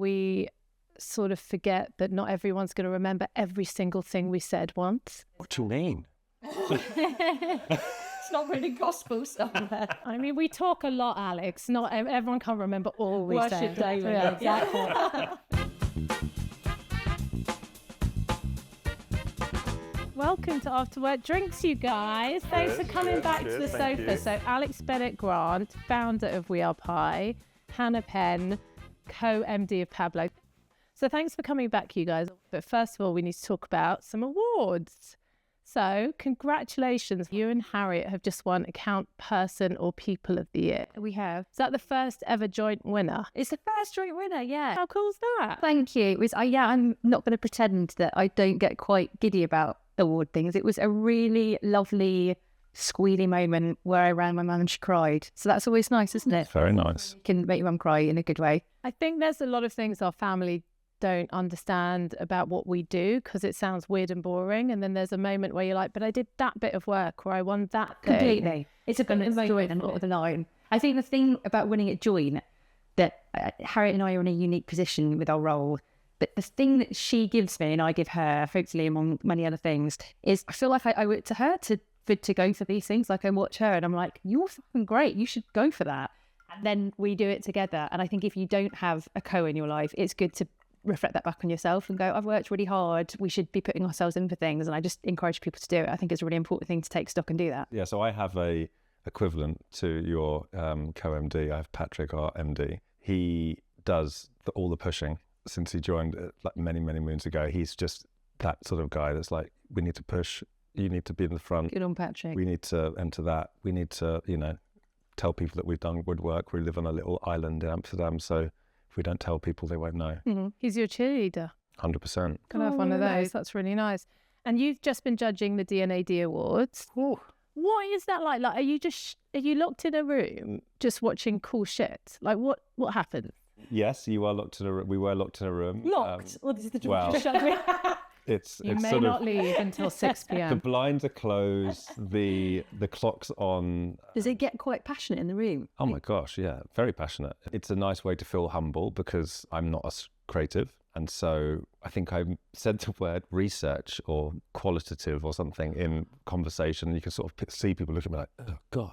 we sort of forget that not everyone's going to remember every single thing we said once. What do you mean? It's not really gospel somewhere. I mean, we talk a lot, Alex. Not everyone can remember all we said. Daily. Yeah, exactly. Welcome to After Work Drinks, you guys. Thanks for coming back to the sofa. So Alex Bennett-Grant, founder of We Are Pie, Hannah Penn, co-MD of Pablo. So thanks for coming back, you guys. But first of all, we need to talk about some awards. So congratulations, you and Harriet have just won Account Person or People of the Year. We have. Is that the first ever joint winner? It's the first joint winner, yeah. How cool is that? Thank you. It was, I'm not going to pretend that I don't get quite giddy about award things. It was a really lovely, squealy moment where I ran my mum and she cried. So that's always nice, isn't it? Very nice. You can make your mum cry in a good way. I think there's a lot of things our family don't understand about what we do because it sounds weird and boring, and then there's a moment where you're like, but I did that bit of work, or I won that thing. Completely. It's a good joint and not the line. I think the thing about winning at joint, that Harriet and I are in a unique position with our role, but the thing that she gives me and I give her, hopefully among many other things, is I feel like I owe it to her to go for these things. Like I watch her and I'm like, you're fucking great, you should go for that. And then we do it together. And I think if you don't have a co in your life, it's good to reflect that back on yourself and go, I've worked really hard, we should be putting ourselves in for things. And I just encourage people to do it. I think it's a really important thing to take stock and do that. Yeah, so I have a equivalent to your co-MD. I have Patrick, our MD. He does all the pushing since he joined like many moons ago. He's just that sort of guy that's like, we need to push, you need to be in the front. Good on Patrick. We need to enter that. We need to, tell people that we've done good work. We live on a little island in Amsterdam, so if we don't tell people, they won't know. Mm-hmm. He's your cheerleader. 100%. Can I have one of those? That's really nice. And you've just been judging the D&AD awards. Ooh. What is that like? Like, are you locked in a room just watching cool shit? Like, what happened? Yes, you are locked in a room. We were locked in a room. Locked? Well, this is the well, it's may sort not of, leave until 6 p.m. The blinds are closed. The clock's on. Does it get quite passionate in the room? Oh my gosh, yeah, very passionate. It's a nice way to feel humble because I'm not as creative. And so I think I said the word research or qualitative or something in conversation. You can sort of see people looking at me like, oh God.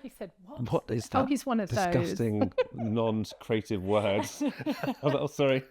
He said, what? What is that? Oh, he's one of those. Disgusting, non-creative words. I was like, oh, sorry.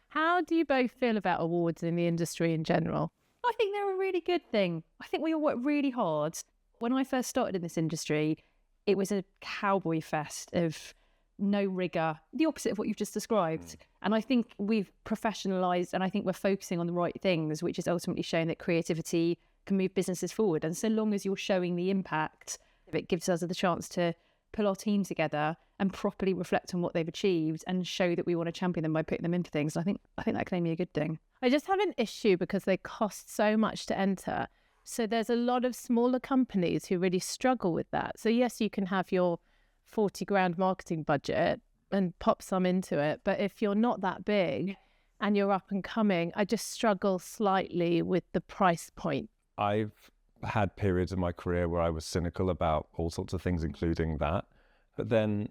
How do you both feel about awards in the industry in general? I think they're a really good thing. I think we all work really hard. When I first started in this industry, it was a cowboy fest of no rigor, the opposite of what you've just described. And I think we've professionalised, and I think we're focusing on the right things, which is ultimately showing that creativity can move businesses forward. And so long as you're showing the impact, it gives us the chance to pull our team together and properly reflect on what they've achieved and show that we want to champion them by putting them into things. And I think that can be a good thing. I just have an issue because they cost so much to enter. So there's a lot of smaller companies who really struggle with that. So yes, you can have your 40 grand marketing budget and pop some into it. But if you're not that big and you're up and coming, I just struggle slightly with the price point. I've had periods in my career where I was cynical about all sorts of things, including that. But then,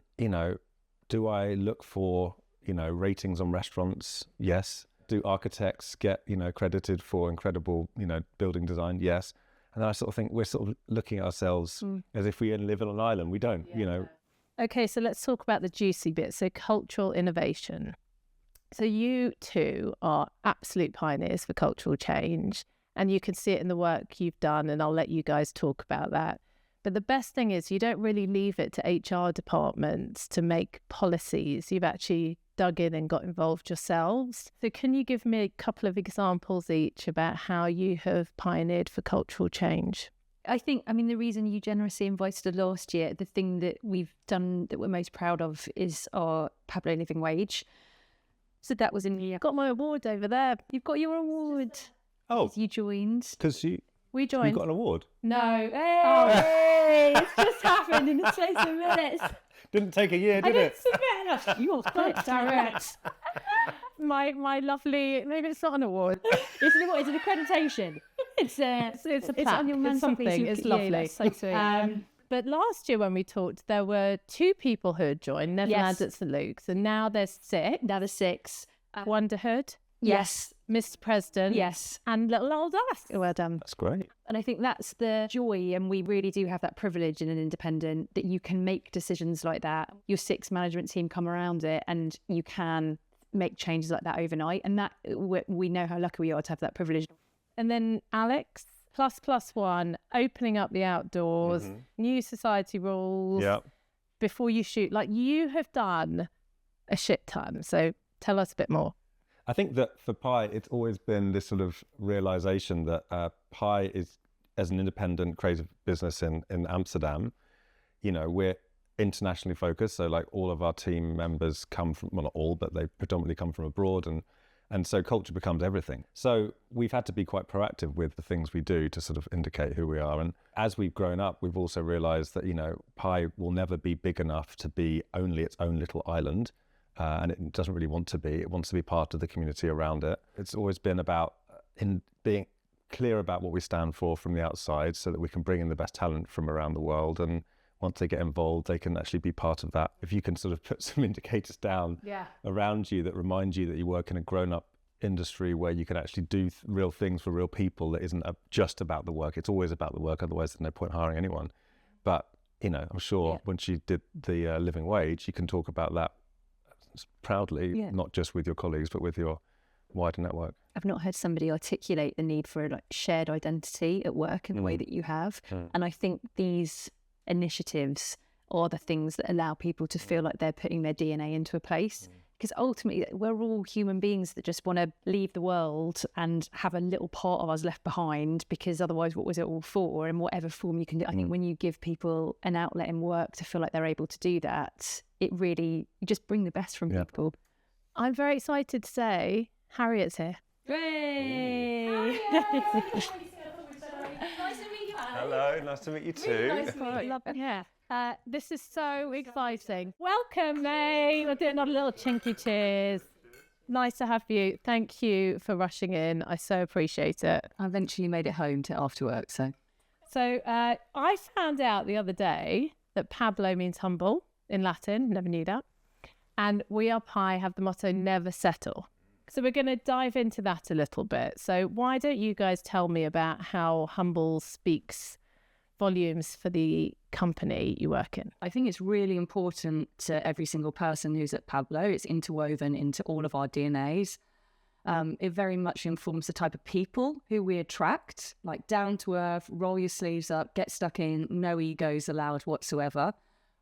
do I look for, ratings on restaurants? Yes. Do architects get, credited for incredible, building design? Yes. And then I sort of think we're sort of looking at ourselves as if we live on an island. We don't, Okay, so let's talk about the juicy bit. So cultural innovation. So you two are absolute pioneers for cultural change, and you can see it in the work you've done, and I'll let you guys talk about that. But the best thing is you don't really leave it to HR departments to make policies. You've actually dug in and got involved yourselves. So can you give me a couple of examples each about how you have pioneered for cultural change? I think, the reason you generously invited us last year, the thing that we've done that we're most proud of is our Pablo Living Wage. So that was in the... Got my award over there. You've got your award. Oh. You joined. Because we joined. You got an award? No. Hey, it's just happened in the space of minutes. Didn't take a year, did it? You're quite direct. My lovely, maybe it's not an award. It's an accreditation. It's a plaque. on your it's something. It's lovely. That's so sweet. But last year when we talked, there were 2 people who had joined, Netherlands at St Luke's, and now there's 6. Now there's 6. Wonderhood. Yes. Mr. President. Yes. And little old us. Well done. That's great. And I think that's the joy, and we really do have that privilege in an independent, that you can make decisions like that. Your 6 management team come around it, and you can make changes like that overnight. And that we know how lucky we are to have that privilege. And then Alex, ++1, opening up the outdoors, new society rules. Yep. Before you shoot, like you have done a shit ton. So tell us a bit more. I think that for Pi, it's always been this sort of realization that Pi is, as an independent creative business in Amsterdam, you know, we're internationally focused. So like all of our team members come from, well, not all, but they predominantly come from abroad. And so culture becomes everything. So we've had to be quite proactive with the things we do to sort of indicate who we are. And as we've grown up, we've also realized that, you know, Pi will never be big enough to be only its own little island. And it doesn't really want to be. It wants to be part of the community around it. It's always been about in being clear about what we stand for from the outside so that we can bring in the best talent from around the world. And once they get involved, they can actually be part of that. If you can sort of put some indicators down around you that remind you that you work in a grown-up industry where you can actually do real things for real people that isn't just about the work. It's always about the work, otherwise there's no point hiring anyone. But, you know, I'm sure once you did the living wage, you can talk about that proudly, not just with your colleagues, but with your wider network. I've not heard somebody articulate the need for a like shared identity at work in the way that you have. And I think these initiatives are the things that allow people to feel like they're putting their DNA into a place. Because ultimately, we're all human beings that just want to leave the world and have a little part of us left behind, because otherwise, what was it all for? In whatever form you can do. I think when you give people an outlet in work to feel like they're able to do that, it really, you just bring the best from people. I'm very excited to say Harriet's here. Hooray! Hello, nice to meet you too. Really nice to meet you. Yeah. This is so exciting. Welcome, May. We'll do another little chinky cheers. Nice to have you. Thank you for rushing in. I so appreciate it. I eventually made it home to after work, so. So I found out the other day that Pablo means humble in Latin. Never knew that. And We Are Pi have the motto, never settle. So we're going to dive into that a little bit. So why don't you guys tell me about how humble speaks volumes for the company you work in? I think it's really important to every single person who's at Pablo. It's interwoven into all of our DNAs. It very much informs the type of people who we attract, like down to earth, roll your sleeves up, get stuck in, no egos allowed whatsoever.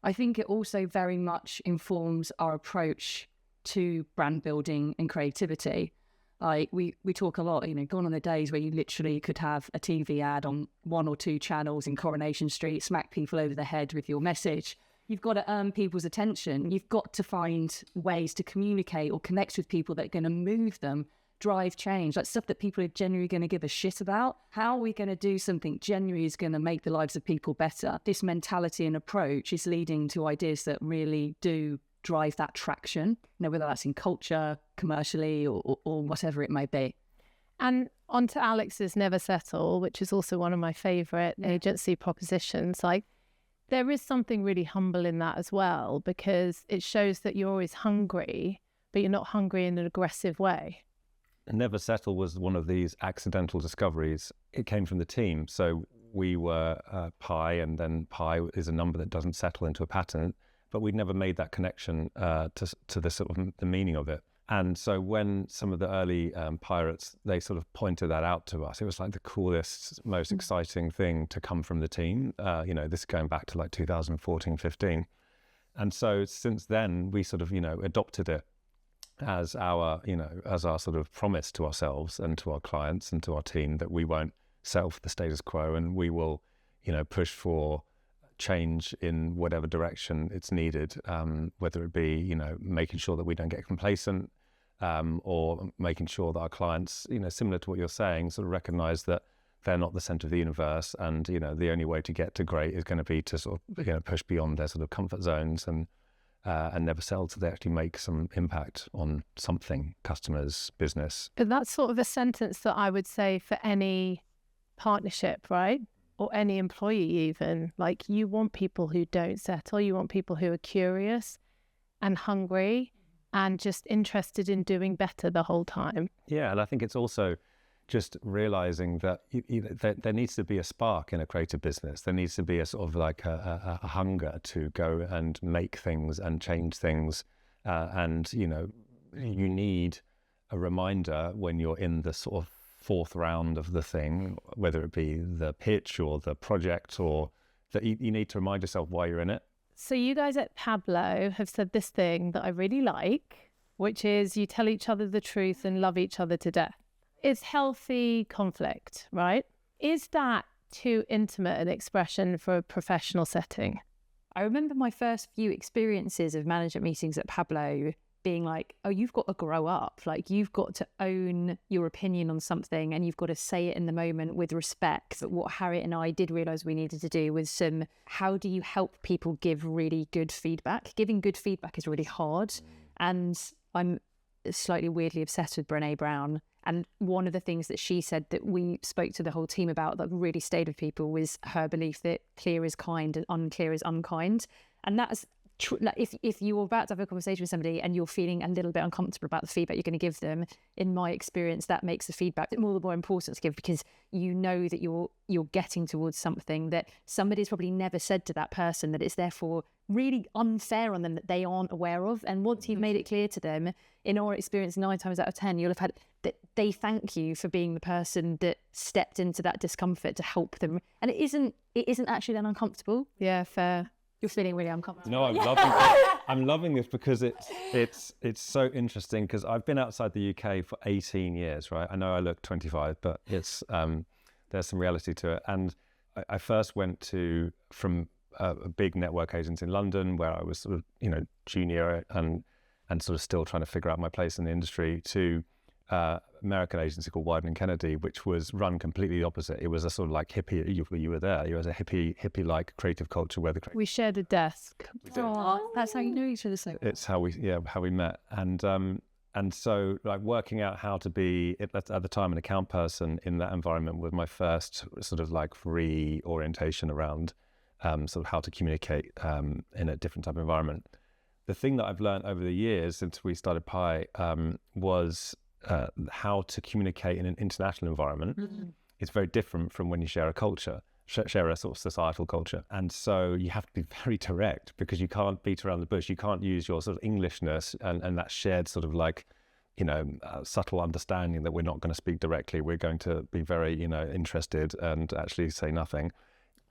I think it also very much informs our approach to brand building and creativity. Like we talk a lot, you know, gone on the days where you literally could have a TV ad on 1 or 2 channels in Coronation Street, smack people over the head with your message. You've got to earn people's attention. You've got to find ways to communicate or connect with people that are going to move them, drive change, like stuff that people are genuinely going to give a shit about. How are we going to do something genuinely is going to make the lives of people better? This mentality and approach is leading to ideas that really do drive that traction, you know, whether that's in culture, commercially, or whatever it may be. And on to Alex's Never Settle, which is also one of my favourite agency propositions. Like, there is something really humble in that as well, because it shows that you're always hungry, but you're not hungry in an aggressive way. Never Settle was one of these accidental discoveries. It came from the team. So we were Pi, and then Pi is a number that doesn't settle into a pattern. But we'd never made that connection to the sort of the meaning of it. And so when some of the early pirates, they sort of pointed that out to us, it was like the coolest, most exciting thing to come from the team. You know, this going back to like 2014, 15. And so since then, we sort of, you know, adopted it as our, you know, as our sort of promise to ourselves and to our clients and to our team that we won't settle for the status quo, and we will, you know, push for change in whatever direction it's needed, whether it be, you know, making sure that we don't get complacent, or making sure that our clients, you know, similar to what you're saying, sort of recognize that they're not the center of the universe, and, you know, the only way to get to great is going to be to sort of, you know, push beyond their sort of comfort zones and never settle till they actually make some impact on something, customers, business. But that's sort of a sentence that I would say for any partnership, right? or any employee even. Like, you want people who don't settle. You want people who are curious and hungry and just interested in doing better the whole time. Yeah, and I think it's also just realizing that there needs to be a spark in a creative business. There needs to be a sort of like a hunger to go and make things and change things. And, you know, you need a reminder when you're in the sort of fourth round of the thing, whether it be the pitch or the project, or that you need to remind yourself why you're in it. So you guys at Pablo have said this thing that I really like, which is you tell each other the truth and love each other to death. It's healthy conflict, right? Is that too intimate an expression for a professional setting? I remember my first few experiences of management meetings at Pablo being like, oh, you've got to grow up. Like, you've got to own your opinion on something and you've got to say it in the moment with respect. But what Harriet and I did realise we needed to do was how do you help people give really good feedback? Giving good feedback is really hard. And I'm slightly weirdly obsessed with Brené Brown. And one of the things that she said that we spoke to the whole team about that really stayed with people was her belief that clear is kind and unclear is unkind. And that's like, if you're about to have a conversation with somebody and you're feeling a little bit uncomfortable about the feedback you're going to give them, in my experience, that makes the feedback more important to give, because you know that you're getting towards something that somebody's probably never said to that person, that it's therefore really unfair on them that they aren't aware of. And once you've made it clear to them, in our experience, 9 times out of 10, you'll have had that they thank you for being the person that stepped into that discomfort to help them. And it isn't actually that uncomfortable. Yeah, fair. You're feeling really uncomfortable. No, I'm loving this because it's so interesting, because I've been outside the UK for 18 years, right? I know I look 25, but it's there's some reality to it. And I first went from a big network agent in London, where I was sort of, you know, junior and sort of still trying to figure out my place in the industry, to American agency called Wieden & Kennedy, which was run completely the opposite. It was a sort of like hippie, you were there, it was a hippie like creative culture where we shared a desk. Oh, that's how you know each other so well. It's how we met. And so, like, working out how to be at the time an account person in that environment was my first sort of like reorientation around sort of how to communicate in a different type of environment. The thing that I've learned over the years since we started Pi was how to communicate in an international environment. Mm-hmm. It's very different from when you share a culture, share a sort of societal culture. And so you have to be very direct, because you can't beat around the bush. You can't use your sort of Englishness and that shared sort of like, you know, subtle understanding that we're not going to speak directly. We're going to be very, you know, interested and actually say nothing.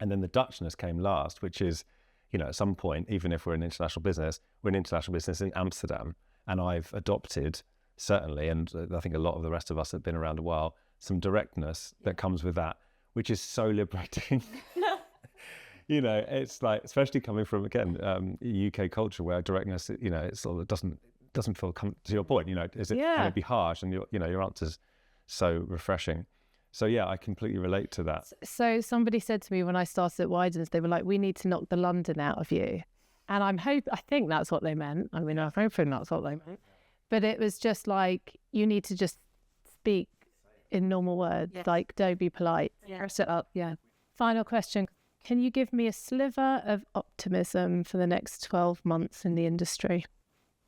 And then the Dutchness came last, which is, you know, at some point, even if we're an international business, we're an international business in Amsterdam. And I've adopted, certainly, and I think a lot of the rest of us have been around a while, some directness that comes with that, which is so liberating. You know, it's like, especially coming from, again, UK culture where directness, you know, it sort of doesn't feel, to your point, you know, can it be harsh? And your answer's so refreshing. So yeah, I completely relate to that. So somebody said to me when I started at Widen's, they were like, we need to knock the London out of you. And I think that's what they meant. I mean, I'm hoping that's what they meant. But it was just like, you need to just speak in normal words, like, don't be polite. Sit up. Yeah. Final question. Can you give me a sliver of optimism for the next 12 months in the industry?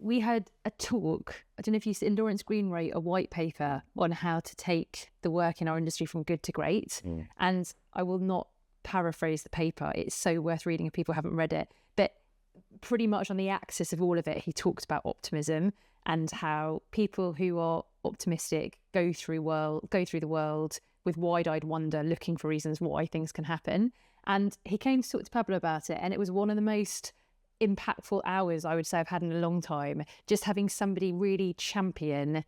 We had a talk, I don't know if you see, Lawrence Green wrote a white paper on how to take the work in our industry from good to great. And I will not paraphrase the paper. It's so worth reading if people haven't read it. But pretty much on the axis of all of it, he talks about optimism and how people who are optimistic go through the world with wide-eyed wonder, looking for reasons why things can happen. And he came to talk to Pablo about it, and it was one of the most impactful hours I would say I've had in a long time, just having somebody really champion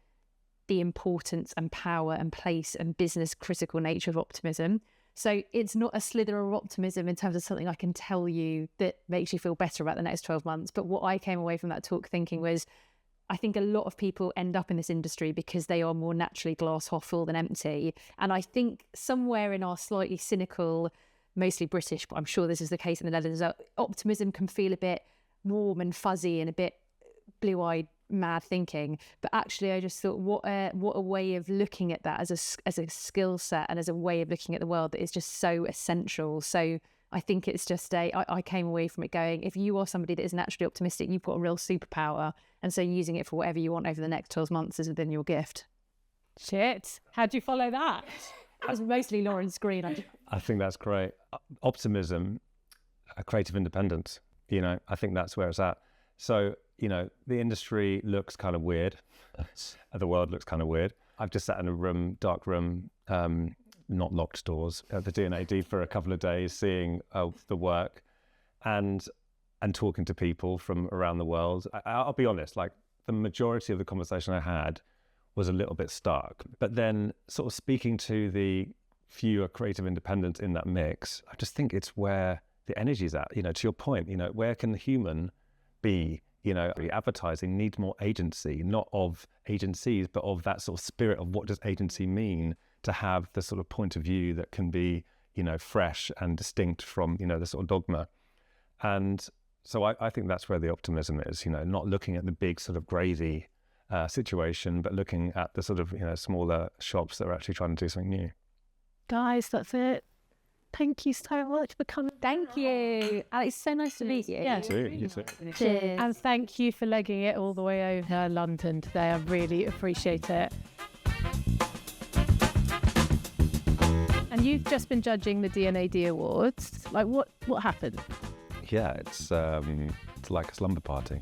the importance and power and place and business critical nature of optimism. So it's not a slither of optimism in terms of something I can tell you that makes you feel better about the next 12 months. But what I came away from that talk thinking was, I think a lot of people end up in this industry because they are more naturally glass half full than empty. And I think somewhere in our slightly cynical, mostly British, but I'm sure this is the case in the Netherlands, optimism can feel a bit warm and fuzzy and a bit blue-eyed mad thinking. But actually, I just thought, what a way of looking at that as a skill set and as a way of looking at the world that is just so essential. So I think it's just I came away from it going, if you are somebody that is naturally optimistic, you've got a real superpower. And so using it for whatever you want over the next 12 months is within your gift. Shit. How'd you follow that? It was mostly Lauren's screen. I think that's great. Optimism, creative independence, I think that's where it's at. So, the industry looks kind of weird. The world looks kind of weird. I've just sat in a dark room, not locked doors, at the D&AD for a couple of days, seeing the work and talking to people from around the world. I'll be honest, like the majority of the conversation I had was a little bit stark. But then sort of speaking to the fewer creative independents in that mix, I just think it's where the energy's at, to your point, where can the human be? Advertising needs more agency, not of agencies, but of that sort of spirit of what does agency mean, to have the sort of point of view that can be, fresh and distinct from, the sort of dogma. And so I think that's where the optimism is, not looking at the big sort of gravy situation, but looking at the sort of, smaller shops that are actually trying to do something new. Guys, that's it. Thank you so much for coming. Thank you. Alex, so nice to meet you. Yeah. You too. Cheers. And thank you for legging it all the way over London today. I really appreciate it. And you've just been judging the D&AD Awards. Like, what happened? Yeah, it's like a slumber party.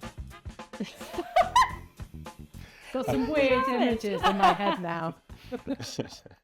Got some weird images in my head now.